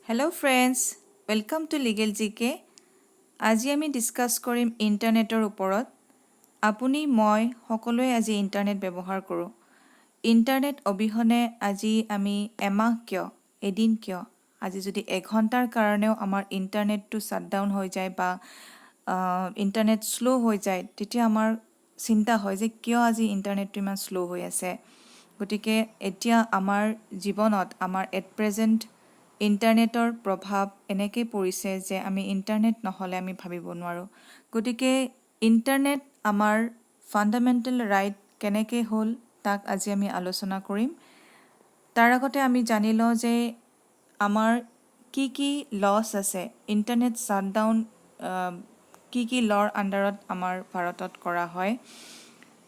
Hello friends, welcome to Legal GK. আজি আমি discuss কৰিম ইন্টাৰনেটৰ ওপৰত। আপুনি মই সকলোৱে আজি ইন্টাৰনেট ব্যৱহাৰ কৰোঁ। ইন্টাৰনেট অবিহনে আজি আমি এমাহ কিয়, এদিন কিয়, আজি যদি এঘণ্টাৰ কাৰণেও আমাৰ ইন্টাৰনেটটো শাটডাউন হৈ যায় বা ইন্টাৰনেট স্লো হৈ যায়, তেতিয়া আমাৰ চিন্তা হয় যে কিয় আজি ইন্টাৰনেটটো ইমান স্লো হৈ আছে। গতিকে এতিয়া আমাৰ জীৱনত আমাৰ এট প্ৰেজেণ্ট ইন্টাৰনেটৰ প্ৰভাৱ এনেকৈ পৰিছে যে আমি ইন্টাৰনেট নহ'লে আমি ভাবিব নোৱাৰোঁ। গতিকে ইন্টাৰনেট আমাৰ ফাণ্ডামেণ্টেল ৰাইট কেনেকৈ হ'ল তাক আজি আমি আলোচনা কৰিম। তাৰ আগতে আমি জানি লওঁ যে আমাৰ কি লছ আছে, ইন্টাৰনেট শ্বাটডাউন কি লৰ আণ্ডাৰত আমাৰ ভাৰতত কৰা হয়।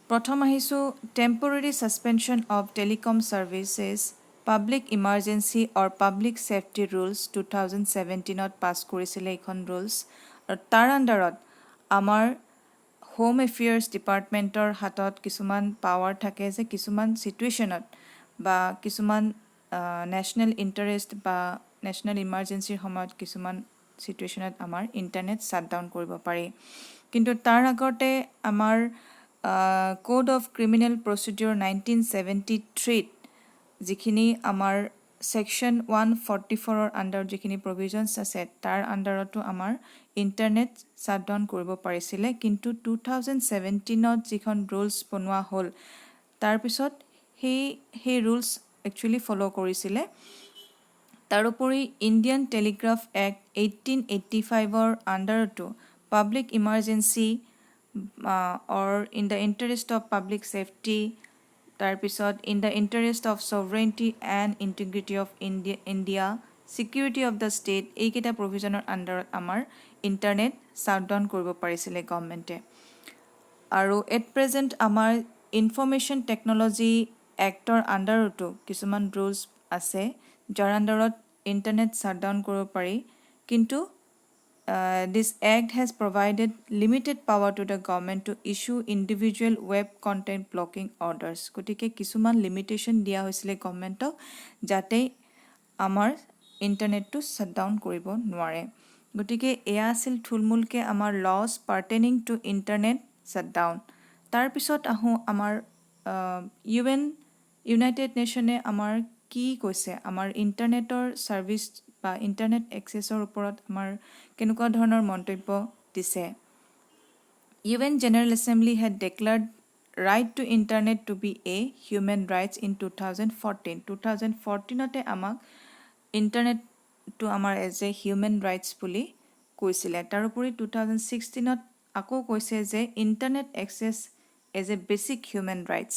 প্ৰথম আহিছোঁ temporary suspension of telecom services public emergency or public safety rules 2017ত পাছ কৰিছিলে এইখন ৰুলছ। আৰু তাৰ আণ্ডাৰত আমাৰ হোম এফেয়াৰ্ছ ডিপাৰ্টমেণ্টৰ হাতত কিছুমান পাৱাৰ থাকে যে কিছুমান ছিটুৱেশ্যনত বা কিছুমান নেশ্যনেল ইণ্টাৰেষ্ট বা নেশ্যনেল ইমাৰ্জেঞ্চিৰ সময়ত কিছুমান ছিটুৱেশ্যনত আমাৰ ইণ্টাৰনেট শ্বাটডাউন কৰিব পাৰি। কিন্তু তাৰ আগতে আমাৰ কোড অফ ক্ৰিমিনেল প্ৰচিডিউৰ 1973ত যিখিনি আমাৰ ছেকশ্যন 144ৰ আণ্ডাৰত যিখিনি প্ৰভিজনছ আছে তাৰ আণ্ডাৰতো আমাৰ ইণ্টাৰনেট শ্বাটডাউন কৰিব পাৰিছিলে। কিন্তু 2017ত যিখন ৰুলছ বনোৱা হ'ল তাৰপিছত সেই ৰুলছ একচুৱেলি ফ'ল' কৰিছিলে। তাৰোপৰি ইণ্ডিয়ান টেলিগ্ৰাফ এক্ট 1885ৰ আণ্ডাৰতো public emergency or in the interest of public safety, তাৰপিছত in the interest of sovereignty and integrity of India, security of the state, এইকেইটা প্ৰভিজনৰ আণ্ডাৰত আমাৰ ইণ্টাৰনেট শ্বাটডাউন কৰিব পাৰিছিলে গভৰ্ণমেণ্টে। আৰু এট প্ৰেজেণ্ট আমাৰ ইনফৰ্মেশ্যন টেকন'লজি এক্টৰ আণ্ডাৰতো কিছুমান ৰুলছ আছে যাৰ আণ্ডাৰত ইণ্টাৰনেট শ্বাটডাউন কৰিব পাৰি। কিন্তু this act has provided limited power to the government to issue individual web content blocking orders. গতিকে কিছুমান লিমিটেশ্যন দিয়া হৈছিলে গভৰ্ণমেণ্টক যাতে আমাৰ ইণ্টাৰনেটটো শ্বাটডাউন কৰিব নোৱাৰে। গতিকে এয়া আছিল থুলমূলকৈ আমাৰ লছ পাৰ্টেনিং টু ইণ্টাৰনেট শ্বাটডাউন। তাৰপিছত আহোঁ আমাৰ ইউনাইটেড নেশ্যনে আমাৰ কি কৈছে, আমাৰ ইণ্টাৰনেটৰ ছাৰ্ভিচ বা ইণ্টাৰনেট এক্সেছৰ ওপৰত আমাৰ কেনেকুৱা ধৰণৰ মন্তব্য দিছে। UN General Assembly had declared right to internet to be a human rights in 2014. 2014তে আমাক ইণ্টাৰনেটটো আমাৰ এজ এ হিউমেন ৰাইটছ বুলি কৈছিলে। তাৰোপৰি 2016ত আকৌ কৈছে যে internet access as a basic human rights.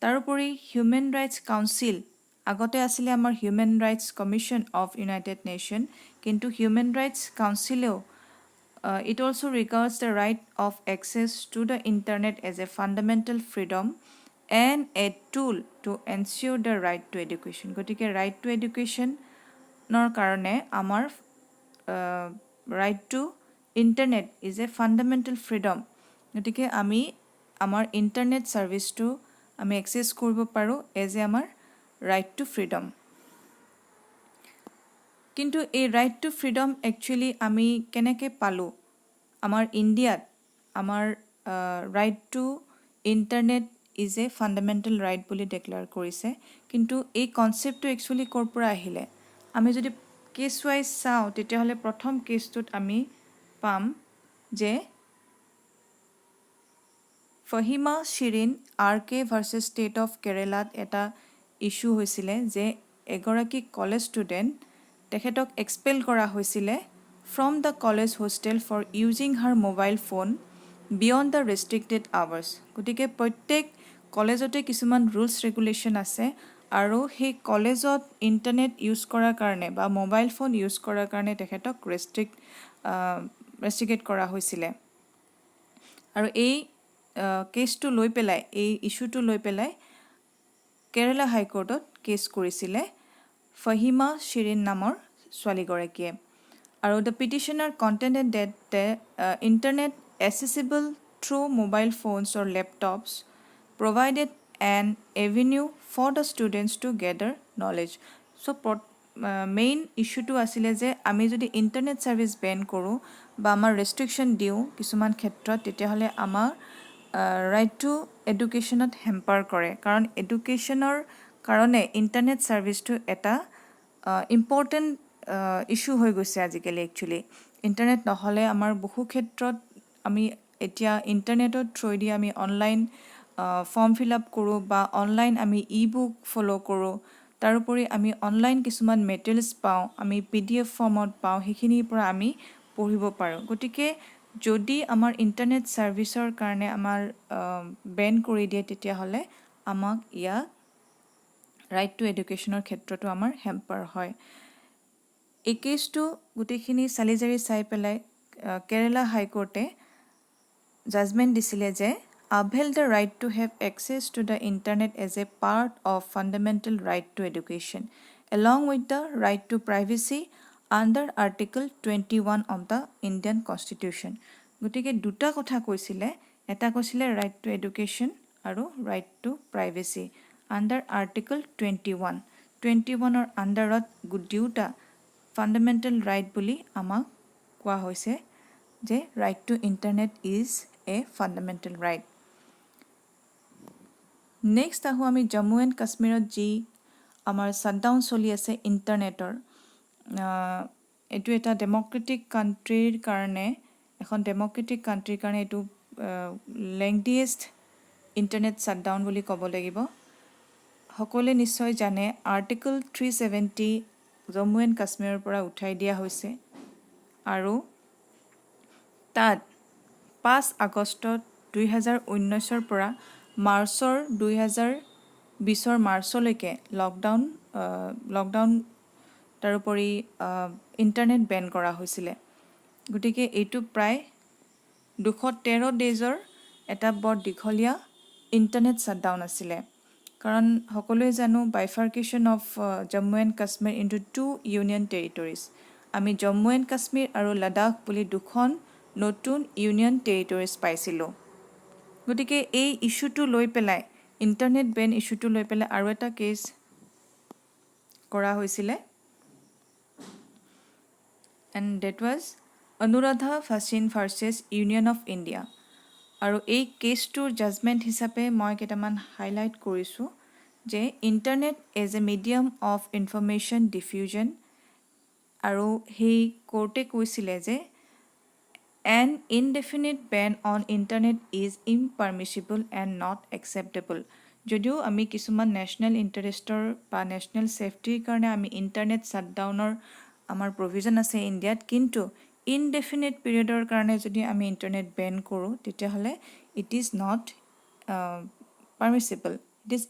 তাৰোপৰি হিউমেন ৰাইটছ কাউন্সিল, আগতে আছিলে আমাৰ human rights commission of united nation, কিন্তু হিউমেন ৰাইটছ কাউন্সিলেও it also regards the right of access to the internet as a fundamental freedom and a tool to ensure the right to education. গতিকে right to educationৰ কাৰণে আমাৰ right to internet is a fundamental freedom. গতিকে আমি আমাৰ internet ছাৰ্ভিচটো আমি access কৰিব পাৰোঁ এজ এ আমাৰ right to freedom. কিন্তু এই ৰাইট টু ফ্ৰীডম একচুৱেলি আমি কেনেকৈ পালোঁ? আমাৰ ইণ্ডিয়াত আমাৰ right to internet is a fundamental right বুলি ডিক্লেয়াৰ কৰিছে। কিন্তু এই কনচেপ্টটো একচুৱেলি ক'ৰ পৰা আহিলে? আমি যদি কেছ ৱাইজ চাওঁ তেতিয়াহ'লে প্ৰথম কেছটোত আমি পাম যে ফহিমা শিৰিন RK ভাৰ্চেছ ষ্টেট অফ কেৰেলাত এটা ইছ্যু হৈছিলে যে এগৰাকী কলেজ ষ্টুডেণ্ট, তেখেতক এক্সপেল কৰা হৈছিলে from the college hostel for using her mobile phone beyond the restricted hours. গতিকে প্ৰত্যেক কলেজতে কিছুমান ৰুলছ ৰেগুলেশ্যন আছে আৰু সেই কলেজত ইণ্টাৰনেট ইউজ কৰাৰ কাৰণে বা মোবাইল ফোন ইউজ কৰাৰ কাৰণে তেখেতক ৰেষ্ট্ৰিকেট কৰা হৈছিলে। আৰু এই কেছটো লৈ পেলাই, এই ইছ্যুটো লৈ পেলাই কেৰেলা হাইকোৰ্টত কেছ কৰিছিলে ফহিমা শিৰিন নামৰ ছোৱালীগৰাকীয়ে। আৰু the petitioner contended that the internet accessible through mobile phones or laptops provided an avenue for the students to gather knowledge. So' main ইস্যুটো আছিলে যে আমি যদি ইণ্টাৰনেট ছাৰ্ভিচ বেন কৰোঁ বা আমাৰ ৰেষ্ট্ৰিকশ্যন দিওঁ কিছুমান ক্ষেত্ৰত তেতিয়াহ'লে আমাৰ ৰাইট টু এডুকেশ্যনত হেম্পাৰ কৰে কাৰণ এডুকেশ্যনৰ কাৰণে ইণ্টাৰনেট ছাৰ্ভিচটো এটা ইম্পৰ্টেণ্ট ইস্যু হৈ গৈছে আজিকালি একচুৱেলি ইণ্টাৰনেট নহ'লে আমাৰ বহু ক্ষেত্ৰত আমি এতিয়া ইণ্টাৰনেটৰ থ্ৰুৱেদি আমি অনলাইন ফৰ্ম ফিল আপ কৰোঁ বা অনলাইন আমি ই বুক ফ'ল' কৰোঁ তাৰোপৰি আমি অনলাইন কিছুমান মেটেৰিয়েলছ পাওঁ আমি PDF ফৰ্মত পাওঁ সেইখিনিৰ পৰা আমি পঢ়িব পাৰোঁ গতিকে যদি আমাৰ ইণ্টাৰনেট ছাৰ্ভিচৰ কাৰণে আমাৰ বেন কৰি দিয়ে তেতিয়াহ'লে আমাক ইয়াক ৰাইট টু এডুকেশ্যনৰ ক্ষেত্ৰতো আমাৰ হেম্পাৰ হয় এই কেছটো গোটেইখিনি চালি জাৰি চাই পেলাই কেৰালা হাইকোৰ্টে জাজমেণ্ট দিছিলে যে upheld the right to have access to the internet as a part of fundamental right to education along with the right to privacy under article 21 of the Indian Constitution গতিকে দুটা কথা কৈছিলে এটা কৈছিলে right to education আৰু right to privacy under article 21 আণ্ডাৰত দুটা fundamental right বুলি আমাক কোৱা হৈছে যে right to internet is a fundamental right next আহোঁ আমি জম্মু এণ্ড কাশ্মীৰত যি আমাৰ শ্বাটডাউন চলি আছে ইণ্টাৰনেটৰ এইটো এটা ডেম'ক্ৰেটিক কাণ্ট্ৰিৰ কাৰণে এখন ডেম'ক্ৰেটিক কাণ্ট্ৰিৰ কাৰণে এইটো লেংডিয়েষ্ট ইণ্টাৰনেট শ্বাটডাউন বুলি ক'ব লাগিব সকলোৱে নিশ্চয় জানে আৰ্টিকল 370 জম্মু এণ্ড কাশ্মীৰৰ পৰা উঠাই দিয়া হৈছে আৰু তাত 5 আগষ্টত 2019ৰ পৰা মাৰ্চৰ 2020ৰ মাৰ্চলৈকে লকডাউন তাৰোপৰি ইণ্টাৰনেট বেন কৰা হৈছিলে গতিকে এইটো প্ৰায় 213 ডেজৰ এটা বৰ দীঘলীয়া ইণ্টাৰনেট শ্বাটডাউন আছিলে কাৰণ সকলোৱে জানো bifurcation of Jammu and Kashmir into 2 union territories আমি জম্মু এণ্ড কাশ্মীৰ আৰু লাডাখ বুলি দুখন নতুন ইউনিয়ন টেৰিটৰিজ পাইছিলোঁ গতিকে এই ইস্যুটো লৈ পেলাই ইণ্টাৰনেট বেন ইস্যুটো লৈ পেলাই আৰু এটা কেছ কৰা হৈছিলে and that was Anuradha Bhasin versus union of India আৰু এই কেছটোৰ জাজমেণ্ট হিচাপে মই কেইটামান হাইলাইট কৰিছোঁ যে internet as a medium of information diffusion আৰু সেই কোৰ্টে কৈছিলে যে an indefinite ban on internet is impermissible and not acceptable যদিও আমি কিছুমান নেশ্যনেল ইণ্টাৰেষ্টৰ বা নেশ্যনেল ছেফটিৰ কাৰণে আমি ইণ্টাৰনেট শ্বাটডাউনৰ আমাৰ প্ৰভিজন আছে ইণ্ডিয়াত কিন্তু ইনডেফিনিট পিৰিয়ডৰ কাৰণে যদি আমি ইণ্টাৰনেট বেন কৰোঁ তেতিয়াহ'লে it is not permissible it is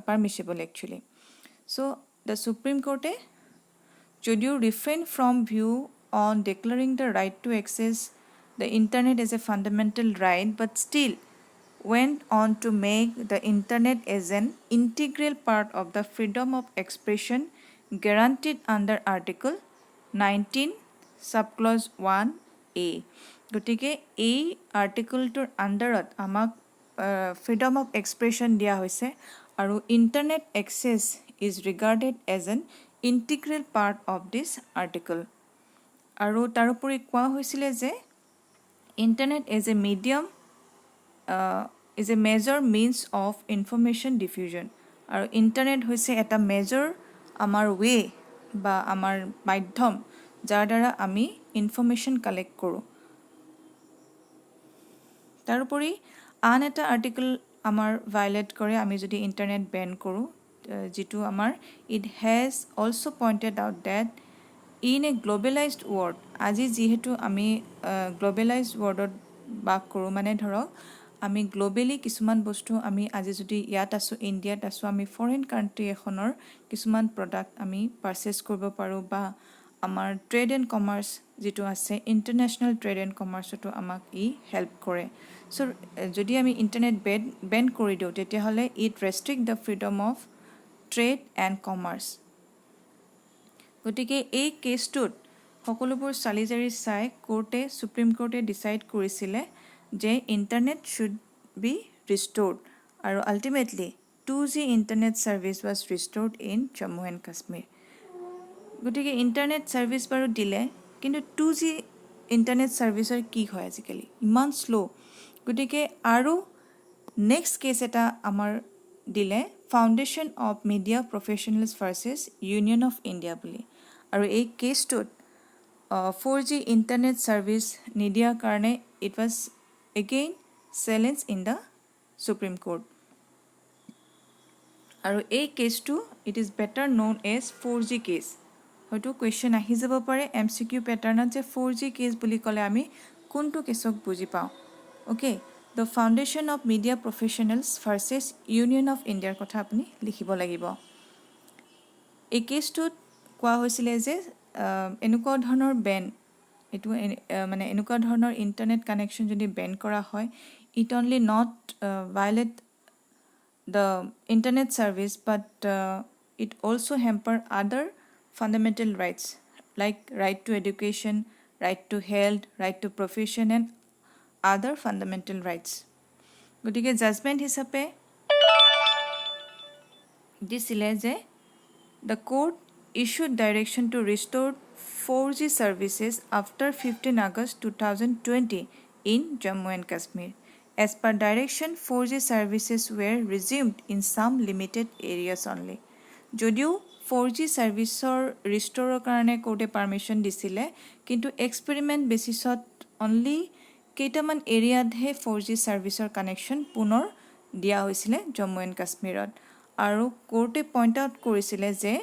permissible actually so' the supreme কোৰ্টে যদিও refrain from view on declaring the right to access the internet as a fundamental right but still went on to make the internet as an integral part of the freedom of expression guaranteed under article 19 subclause 1a গতিকে এই আৰ্টিকলটোৰ আণ্ডাৰত আমাক freedom of expression দিয়া হৈছে আৰু internet access is regarded as an integral part of this article আৰু তাৰোপৰি কোৱা হৈছিলে যে internet as a medium is a major means of information diffusion আৰু ইণ্টাৰনেট হৈছে এটা মেজৰ আমাৰ ৱে বা আমাৰ মাধ্যম যাৰ দ্বাৰা আমি ইনফৰ্মেশ্যন কালেক্ট কৰোঁ তাৰোপৰি আন এটা আৰ্টিকল আমাৰ ভায়লেট কৰে আমি যদি ইণ্টাৰনেট বেন কৰোঁ যিটো আমাৰ it has also' pointed out that in a globalised world আজি যিহেতু আমি গ্ল'বেলাইজড ৱৰ্ল্ডত বাস কৰোঁ মানে ধৰক আমি গ্ল'বেলি কিছুমান বস্তু আমি আজি যদি ইয়াত আছোঁ ইণ্ডিয়াত আছোঁ আমি ফৰেইন কাণ্ট্ৰি এখনৰ কিছুমান প্ৰডাক্ট আমি পাৰচেছ কৰিব পাৰোঁ বা আমাৰ ট্ৰেড এণ্ড কমাৰ্চ যিটো আছে ইণ্টাৰনেশ্যনেল ট্ৰেড এণ্ড কমাৰ্চতো আমাক ই হেল্প কৰে চ' যদি আমি ইণ্টাৰনেট বেন কৰি দিওঁ তেতিয়াহ'লে it restrict the freedom of trade and commerce গতিকে এই কেছটোত সকলোবোৰ চালি জাৰি চাই সুপ্ৰিম কোৰ্টে ডিচাইড কৰিছিলে যে ইণ্টাৰনেট শুড বি ৰিষ্ট'ৰ্ড আৰু ultimately 2G internet service was restored in Jammu and Kashmir গতিকে ইণ্টাৰনেট ছাৰ্ভিচ বাৰু দিলে, কিন্তু 2G ইণ্টাৰনেট ছাৰ্ভিচৰ কি হয় আজিকালি ইমান শ্ল'। গতিকে আৰু নেক্সট কেছ এটা আমাৰ দিলে Foundation of Media Professionals versus union of India বুলি। আৰু এই কেছটোত 4G ইণ্টাৰনেট ছাৰ্ভিচ নিদিয়াৰ কাৰণে it was again challenge in the Supreme Court. আৰু এই কেছটো it is better known as 4G case. হয়তো কুৱেশ্যন আহি যাব পাৰে MCQ পেটাৰ্ণত যে 4G কেছ বুলি ক'লে আমি কোনটো কেছক বুজি পাওঁ। Okay, the Foundation of Media Professionals versus union of ইণ্ডিয়াৰ কথা আপুনি লিখিব লাগিব। এই কেছটোত কোৱা হৈছিলে যে এনেকুৱা ধৰণৰ বেন, এইটো মানে এনেকুৱা ধৰণৰ ইণ্টাৰনেট কানেকশ্যন যদি বেন কৰা হয়, it only not violet the internet service, but it also hamper other fundamental rights like right to education, right to health, right to profession and other fundamental rights. গতিকে judgement হিচাপে দিছিলে যে the court issued direction to restore 4G services after 15 August 2020 in Jammu and Kashmir. As per direction, 4G services were resumed in some limited areas only. যদিও 4G ছাৰ্ভিচৰ ৰিষ্ট'ৰৰ কাৰণে কোৰ্টে permission দিছিলে, কিন্তু experiment বেচিছত only কেইটামান এৰিয়াতহে 4G ছাৰ্ভিচৰ connection পুনৰ দিয়া হৈছিলে Jammu and কাশ্মীৰত। আৰু কোৰ্টে পইণ্ট আউট কৰিছিলে যে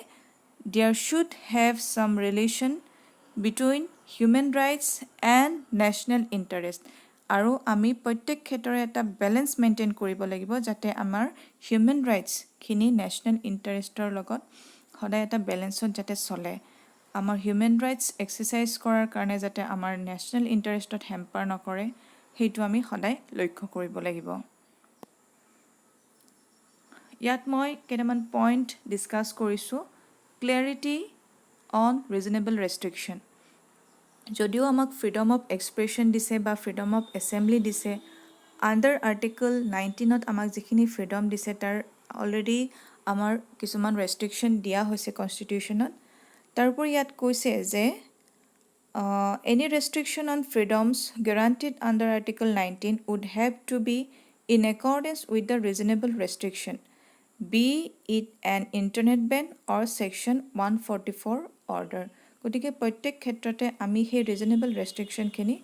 there should have some relation between human rights and national interest. আৰু আমি প্ৰত্যেক ক্ষেত্ৰৰে এটা বেলেঞ্চ মেইনটেইন কৰিব লাগিব যাতে আমাৰ হিউমেন ৰাইটছখিনি নেশ্যনেল ইণ্টাৰেষ্টৰ লগত সদায় এটা বেলেঞ্চত যাতে চলে। আমাৰ হিউমেন ৰাইটছ এক্সাৰচাইজ কৰাৰ কাৰণে যাতে আমাৰ নেশ্যনেল ইণ্টাৰেষ্টত হেম্পাৰ নকৰে, সেইটো আমি সদায় লক্ষ্য কৰিব লাগিব। ইয়াত মই কেইটামান পইণ্ট ডিছকাছ কৰিছোঁ। Clarity on reasonable restriction. যদিও আমাক ফ্ৰীডম অফ এক্সপ্ৰেছন দিছে বা ফ্ৰীডম অফ এছেম্বলি দিছে, আণ্ডাৰ আৰ্টিকল 19ত আমাক যিখিনি ফ্ৰীডম দিছে তাৰ অলৰেডি আমাৰ কিছুমান ৰেষ্ট্ৰিকশ্যন দিয়া হৈছে কনষ্টিটিউশ্যনত। তাৰোপৰি ইয়াত কৈছে যে any restriction on freedoms guaranteed under article 19 would have to be in accordance with the reasonable restriction, be it an internet ban or section 144 order. গতিকে প্ৰত্যেক ক্ষেত্ৰতে আমি সেই ৰিজনেবল ৰেষ্ট্ৰিকশ্যনখিনি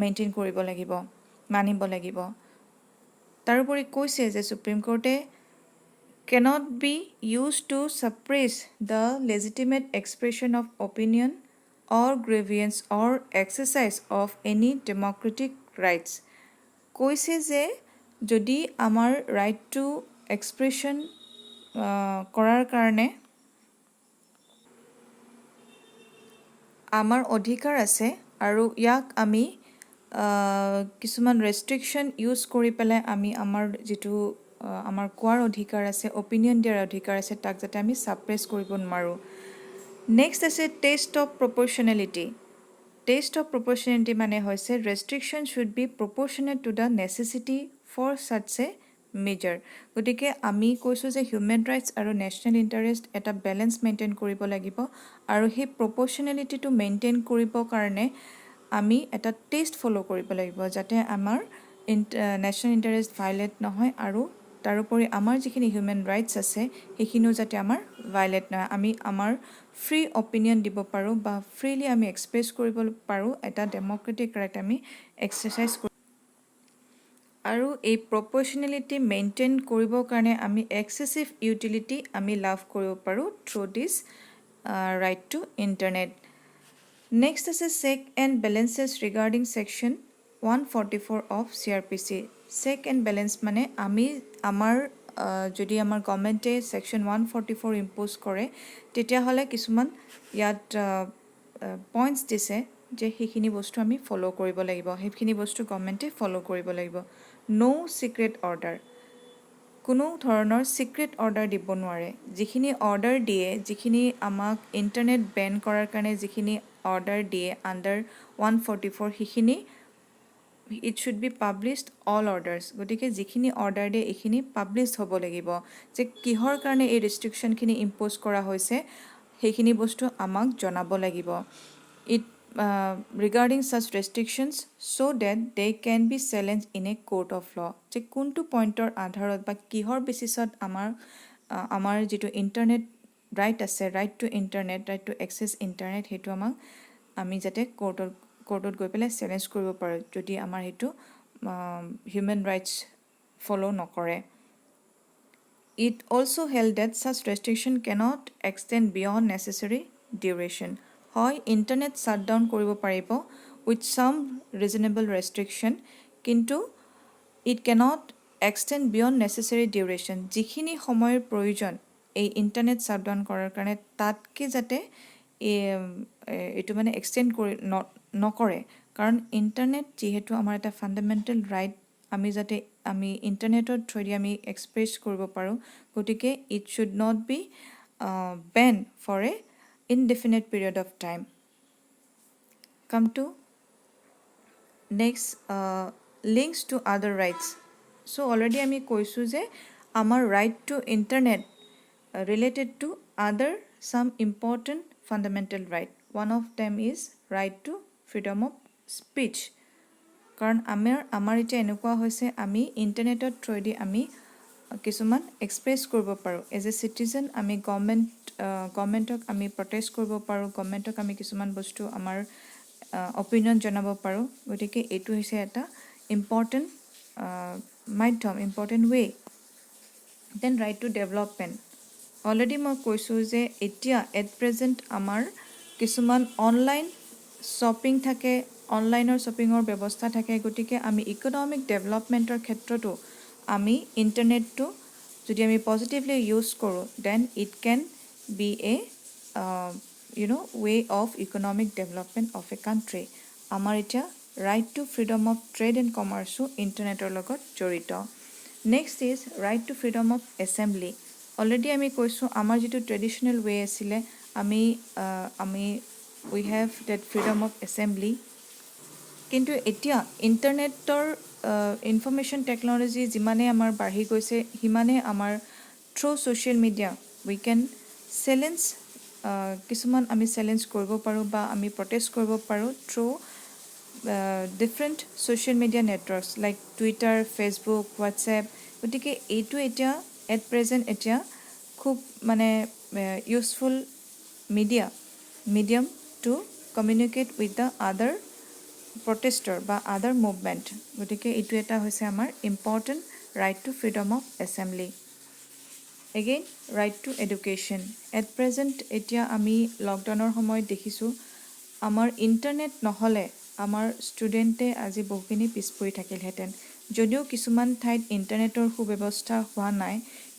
মেইনটেইন কৰিব লাগিব, মানিব লাগিব। তাৰোপৰি কৈছে যে supreme কোৰ্টে cannot be used to suppress the legitimate expression of opinion or grievance or exercise of any democratic rights. কৈছে যে যদি আমাৰ ৰাইট টু এক্সপ্ৰেছন কৰাৰ কাৰণে আমাৰ অধিকাৰ আছে আৰু ইয়াক আমি কিছুমান ৰেষ্ট্ৰিকশ্যন ইউজ কৰি পেলাই আমি আমাৰ যিটো আমাৰ কোৱাৰ অধিকাৰ আছে, অপিনিয়ন দিয়াৰ অধিকাৰ আছে, তাক যাতে আমি ছাপ্ৰেছ কৰিব নোৱাৰোঁ। নেক্সট আছে test of proportionality. Test of proportionality মানে হৈছে restriction should be proportionate to the necessity for such a measure. গতিকে আমি কৈছোঁ যে হিউমেন ৰাইটছ আৰু নেশ্যনেল ইণ্টাৰেষ্ট এটা বেলেঞ্চ মেইনটেইন কৰিব লাগিব, আৰু সেই প্ৰপৰ্চনেলিটিটো মেইনটেইন কৰিবৰ কাৰণে আমি এটা টেষ্ট ফ'ল' কৰিব লাগিব যাতে আমাৰ নেশ্যনেল ইণ্টাৰেষ্ট ভাইলেট নহয়, আৰু তাৰোপৰি আমাৰ যিখিনি হিউমেন ৰাইটছ আছে সেইখিনিও যাতে আমাৰ ভাইলেট নহয়, আমি আমাৰ ফ্ৰী অপিনিয়ন দিব পাৰোঁ বা ফ্ৰীলি আমি এক্সপ্ৰেছ কৰিব পাৰোঁ, এটা ডেম'ক্ৰেটিক ৰাইট আমি এক্সাৰচাইজ কৰোঁ। আৰু এই প্ৰপৰ্চনেলিটি মেইনটেইন কৰিবৰ কাৰণে আমি এক্সেচিভ ইউটিলিটি আমি লাভ কৰিব পাৰোঁ through this right to internet. Next আছে check and balances regarding section 144 of CRPC। Check and balance মানে আমি আমাৰ যদি আমাৰ গভৰ্ণমেণ্টে ছেকশ্যন 144 ইম্প'জ কৰে তেতিয়াহ'লে কিছুমান ইয়াত পইণ্টছ দিছে যে সেইখিনি বস্তু আমি ফ'ল' কৰিব লাগিব, সেইখিনি বস্তু গভৰ্ণমেণ্টে ফ'ল' কৰিব লাগিব। ন' ছিক্ৰেট অৰ্ডাৰ, কোনো ধৰণৰ ছিক্ৰেট অৰ্ডাৰ দিব নোৱাৰে। যিখিনি অৰ্ডাৰ দিয়ে, যিখিনি আমাক ইণ্টাৰনেট বেন কৰাৰ কাৰণে যিখিনি অৰ্ডাৰ দিয়ে আণ্ডাৰ 144, সেইখিনি it should be published all orders. গতিকে যিখিনি অৰ্ডাৰ দিয়ে এইখিনি পাব্লিছ হ'ব লাগিব যে কিহৰ কাৰণে এই ৰেষ্ট্ৰিকশ্যনখিনি ইম্প'জ কৰা হৈছে, সেইখিনি বস্তু আমাক জনাব লাগিব it regarding such restrictions so that they can be challenged in a court of law যে কোনটো পইণ্টৰ আধাৰত বা কিহৰ বেচিছত আমাৰ যিটো ইণ্টাৰনেট ৰাইট আছে right to internet right to access internet সেইটো আমাক আমি যাতে কোৰ্টত গৈ পেলাই চেলেঞ্জ কৰিব পাৰোঁ যদি আমাৰ সেইটো হিউমেন ৰাইটছ ফ'ল' নকৰে It also held that such restriction cannot extend beyond necessary duration. হয় ইণ্টাৰনেট শ্বাটডাউন কৰিব পাৰিব with some reasonable restriction কিন্তু it cannot extend beyond necessary duration যিখিনি সময়ৰ প্ৰয়োজন এই ইণ্টাৰনেট শ্বাটডাউন কৰাৰ কাৰণে তাতকৈ যাতে এইটো মানে এক্সটেণ্ড কৰি নকৰে কাৰণ ইণ্টাৰনেট যিহেতু আমাৰ এটা ফাণ্ডামেণ্টেল ৰাইট আমি যাতে আমি ইণ্টাৰনেটৰ থ্ৰুদি আমি এক্সপ্ৰেছ কৰিব পাৰোঁ গতিকে it should not be ban for a indefinite period of time come to next links to other rights so' already আমি কৈছোঁ যে আমাৰ right to internet related to other some important fundamental right. One of them is right to freedom of speech. কাৰণ আমাৰ এতিয়া এনেকুৱা হৈছে আমি ইণ্টাৰনেটৰ থ্ৰুদি আমি কিছুমান এক্সপ্ৰেছ কৰিব পাৰোঁ এজ এ চিটিজেন আমি গভৰ্ণমেণ্টক আমি প্ৰটেষ্ট কৰিব পাৰোঁ গভৰ্ণমেণ্টক আমি কিছুমান বস্তু আমাৰ অপিনিয়ন জনাব পাৰোঁ গতিকে এইটো হৈছে এটা ইম্পৰ্টেণ্ট মাধ্যম important way then right to development already মই কৈছোঁ যে এতিয়া এট প্ৰেজেণ্ট আমাৰ কিছুমান অনলাইন শ্বপিং থাকে অনলাইনৰ শ্বপিঙৰ ব্যৱস্থা থাকে গতিকে আমি ইকনমিক ডেভেলপমেণ্টৰ ক্ষেত্ৰতো আমি ইণ্টাৰনেটটো যদি আমি পজিটিভলি ইউজ কৰোঁ then it can be a way of economic development of a country আমাৰ এতিয়া right to freedom of trade and কমাৰ্চো ইণ্টাৰনেটৰ লগত জড়িত next is right to freedom of assembly already আমি কৈছোঁ আমাৰ যিটো ট্ৰেডিশ্যনেল ৱে আছিলে আমি we have that freedom of assembly কিন্তু এতিয়া ইণ্টাৰনেটৰ ইনফৰ্মেশ্যন টেকন'লজি যিমানে আমাৰ বাঢ়ি গৈছে সিমানে আমাৰ through social media we can challenge কিছুমান আমি চেলেঞ্জ কৰিব পাৰোঁ বা আমি প্ৰটেষ্ট কৰিব পাৰোঁ through different social media networks like Twitter Facebook WhatsApp গতিকে এইটো এতিয়া এট প্ৰেজেণ্ট এতিয়া খুব মানে useful medium to communicate with the other প্ৰটেষ্টৰ বা আদাৰ মুভমেণ্ট গতিকে এইটো এটা হৈছে আমাৰ important right to freedom of assembly again right to education at present এতিয়া আমি লকডাউনৰ সময়ত দেখিছোঁ আমাৰ ইণ্টাৰনেট নহ'লে আমাৰ ষ্টুডেণ্টে আজি বহুখিনি পিছ পৰি থাকিলহেঁতেন যদিও কিছুমান ঠাইত ইণ্টাৰনেটৰ সুব্যৱস্থা হোৱা নাই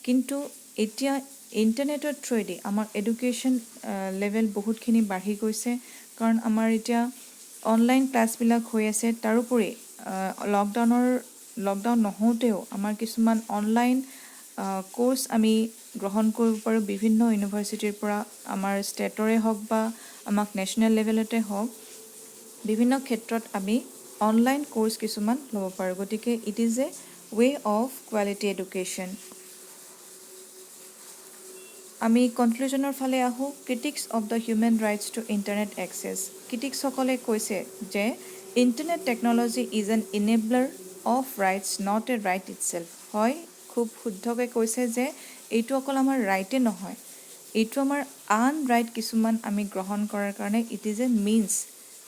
কিন্তু এতিয়া ইণ্টাৰনেটৰ থ্ৰুৱেদি আমাৰ এডুকেশ্যন লেভেল বহুতখিনি বাঢ়ি গৈছে কাৰণ আমাৰ এতিয়া অনলাইন ক্লাছবিলাক হৈ আছে তাৰোপৰি লকডাউন নহওঁতেও আমাৰ কিছুমান অনলাইন কোৰ্চ আমি গ্ৰহণ কৰিব পাৰোঁ বিভিন্ন ইউনিভাৰ্চিটিৰ পৰা আমাৰ ষ্টেটৰে হওক বা আমাক নেশ্যনেল লেভেলতে হওক বিভিন্ন ক্ষেত্ৰত আমি অনলাইন কোৰ্চ কিছুমান ল'ব পাৰোঁ গতিকে it is a way of quality education আমি কনক্লুজনৰ ফালে আহোঁ critics of the human rights to internet access ক্ৰিটিক্সসকলে কৈছে যে internet technology is an enabler of rights not a right itself হয় খুব শুদ্ধকৈ কৈছে যে এইটো অকল আমাৰ ৰাইটে নহয় এইটো আমাৰ আন ৰাইট কিছুমান আমি গ্ৰহণ কৰাৰ কাৰণে it is A means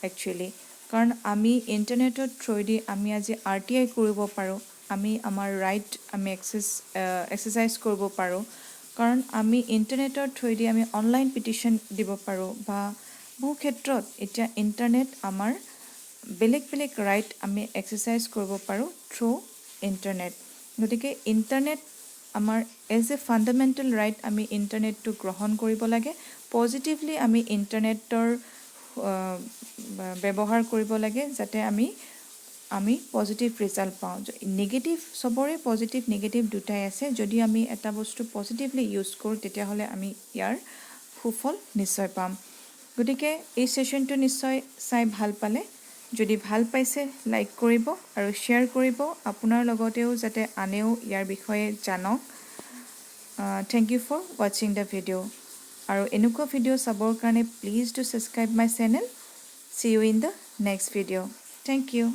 actually কাৰণ আমি ইণ্টাৰনেটৰ থ্ৰুৱেদি আমি আজি RTI কৰিব পাৰোঁ আমি আমাৰ ৰাইট আমি এক্সাৰচাইজ কৰিব পাৰোঁ কাৰণ আমি ইণ্টাৰনেটৰ থ্ৰুৱেদি আমি অনলাইন পিটিশ্যন দিব পাৰোঁ বা বহু ক্ষেত্ৰত এতিয়া ইণ্টাৰনেট আমাৰ বেলেগ বেলেগ ৰাইট আমি এক্সাৰচাইজ কৰিব পাৰোঁ থ্ৰু ইণ্টাৰনেট গতিকে ইণ্টাৰনেট আমাৰ এজ এ ফাণ্ডামেণ্টেল ৰাইট আমি ইণ্টাৰনেটটো গ্ৰহণ কৰিব লাগে পজিটিভলি আমি ইণ্টাৰনেটৰ ব্যৱহাৰ কৰিব লাগে যাতে আমি পজিটিভ ৰিজাল্ট পাওঁ নিগেটিভ চবৰে পজিটিভ নিগেটিভ দুটাই আছে যদি আমি এটা বস্তু পজিটিভলি ইউজ কৰোঁ তেতিয়াহ'লে আমি ইয়াৰ সুফল নিশ্চয় পাম গতিকে এই ছেশ্যনটো নিশ্চয় চাই ভাল পালে যদি ভাল পাইছে লাইক কৰিব আৰু শ্বেয়াৰ কৰিব আপোনাৰ লগতেও যাতে আনেও ইয়াৰ বিষয়ে জানক থেংক ইউ ফৰ ৱাচিং দ্য ভিডিঅ' আৰু এনেকুৱা ভিডিঅ' চাবৰ কাৰণে please do subscribe my channel. See you in the next video. Thank you.